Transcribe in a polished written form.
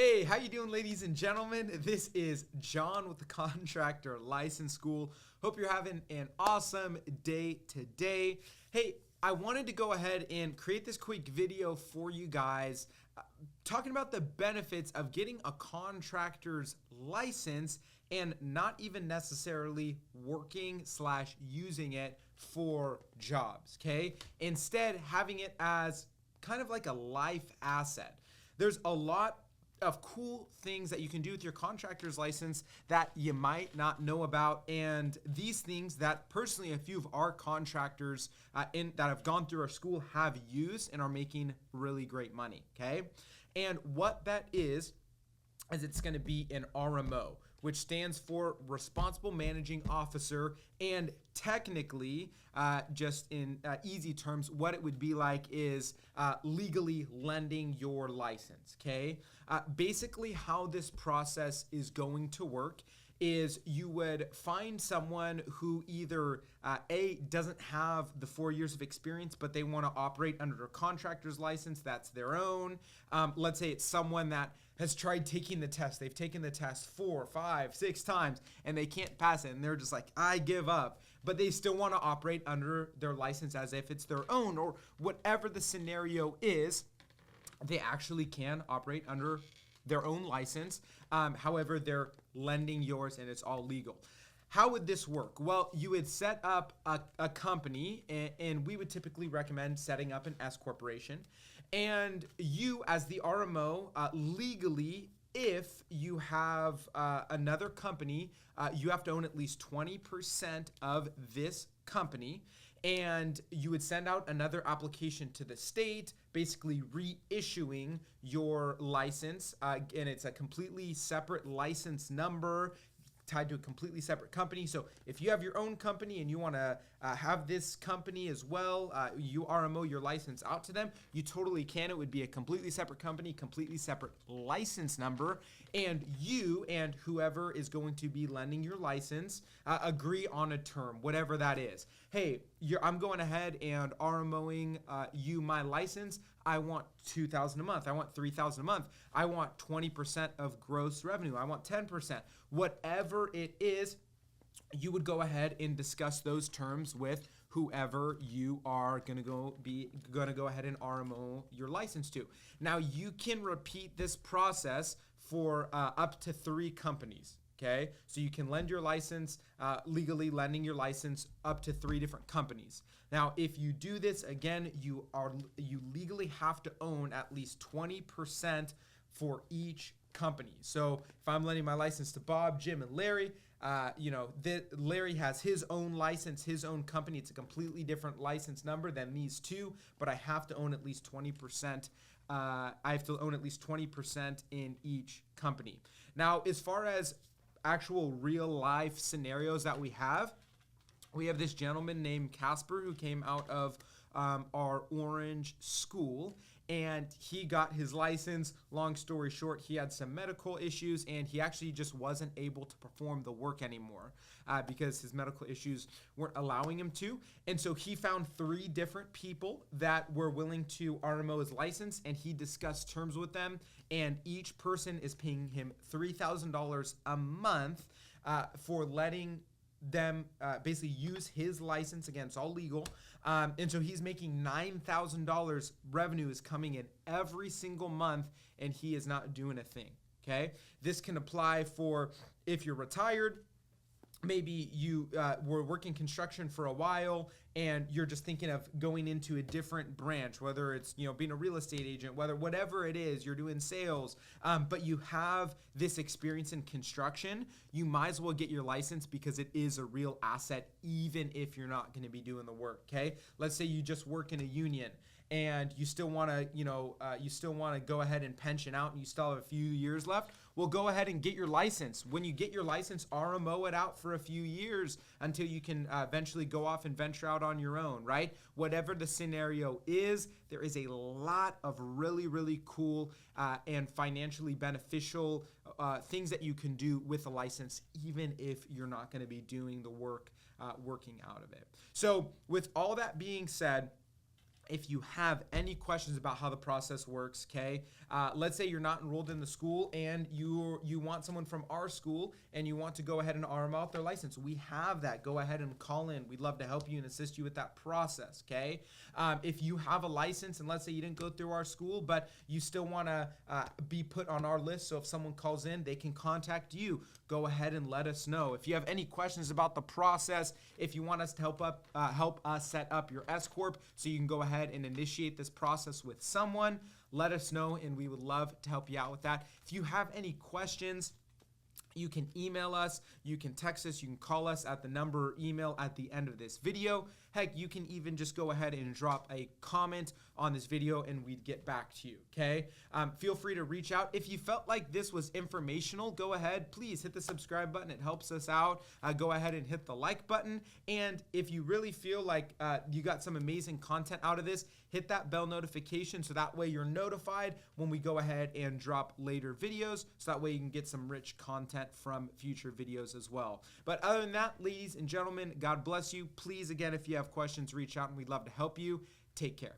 Hey, how you doing, ladies and gentlemen? This is John with the Contractor License School. Hope you're having an awesome day today. Hey, I wanted to go ahead and create this quick video for you guys talking about the benefits of getting a contractor's license and not even necessarily working/using it for jobs, okay? Instead, having it as kind of like a life asset. There's a lot of cool things that you can do with your contractor's license that you might not know about, and these things that personally a few of our contractors that have gone through our school have used and are making really great money. Okay, and what that is it's going to be an RMO, which stands for Responsible Managing Officer, and technically, just in easy terms, what it would be like is legally lending your license, okay? Basically, how this process is going to work is you would find someone who either doesn't have the 4 years of experience, but they want to operate under a contractor's license that's their own. Let's say it's someone that has tried taking the test. They've taken the test 4, 5, 6 times and they can't pass it, and they're just like, I give up. But they still want to operate under their license as if it's their own, or whatever the scenario is, they actually can operate under their own license. However, they're lending yours and it's all legal. How would this work? Well, you would set up a company, and we would typically recommend setting up an S corporation. And you, as the RMO, legally, if you have another company, you have to own at least 20% of this company, and you would send out another application to the state, basically reissuing your license, and it's a completely separate license number tied to a completely separate company. So if you have your own company and you want to have this company as well, you RMO your license out to them, you totally can. It would be a completely separate company, completely separate license number, and you and whoever is going to be lending your license agree on a term, whatever that is. Hey, I'm going ahead and RMOing you my license. I want $2,000 a month. I want $3,000 a month. I want 20% of gross revenue. I want 10%. Whatever it is, you would go ahead and discuss those terms with whoever you are going to go ahead and RMO your license to. Now, you can repeat this process for up to 3 companies. Okay, so you can lend your license, legally lending your license up to 3 different companies. Now, if you do this, again, you legally have to own at least 20% for each company. So if I'm lending my license to Bob, Jim, and Larry, Larry has his own license, his own company. It's a completely different license number than these two, but I have to own at least 20%. I have to own at least 20% in each company. Now, as far as actual real life scenarios that we have this gentleman named Casper who came out of our Orange school, and he got his license. Long story short, he had some medical issues, and he actually just wasn't able to perform the work anymore because his medical issues weren't allowing him to. And so he found 3 different people that were willing to RMO his license, and he discussed terms with them, and each person is paying him $3,000 a month for letting them basically use his license. Again, it's all legal. And so he's making $9,000 revenue is coming in every single month, and he is not doing a thing. Okay. This can apply for if you're retired. Maybe you were working construction for a while and you're just thinking of going into a different branch, whether it's being a real estate agent, whatever it is, you're doing sales, but you have this experience in construction, you might as well get your license because it is a real asset even if you're not going to be doing the work. Okay, let's say you just work in a union and you still want to go ahead and pension out and you still have a few years left. Well, go ahead and get your license. When you get your license, RMO it out for a few years until you can eventually go off and venture out on your own, right? Whatever the scenario is, there is a lot of really, really cool and financially beneficial things that you can do with a license, even if you're not going to be doing the work, working out of it. So with all that being said, if you have any questions about how the process works, okay, let's say you're not enrolled in the school and you want someone from our school and you want to go ahead and arm out their license, we have that. Go ahead and call in. We'd love to help you and assist you with that process, okay? If you have a license and let's say you didn't go through our school, but you still want to be put on our list, so if someone calls in, they can contact you. Go ahead and let us know. If you have any questions about the process, if you want us to help us set up your S Corp so you can go ahead and initiate this process with someone, let us know and we would love to help you out with that. If you have any questions, you can email us, you can text us, you can call us at the number or email at the end of this video. Heck, you can even just go ahead and drop a comment on this video and we'd get back to you, okay? Feel free to reach out. If you felt like this was informational, go ahead, please hit the subscribe button. It helps us out. Go ahead and hit the like button. And if you really feel like you got some amazing content out of this, hit that bell notification so that way you're notified when we go ahead and drop later videos, so that way you can get some rich content from future videos as well. But other than that, ladies and gentlemen, God bless you. Please, again, if you have questions, reach out and we'd love to help you. Take care.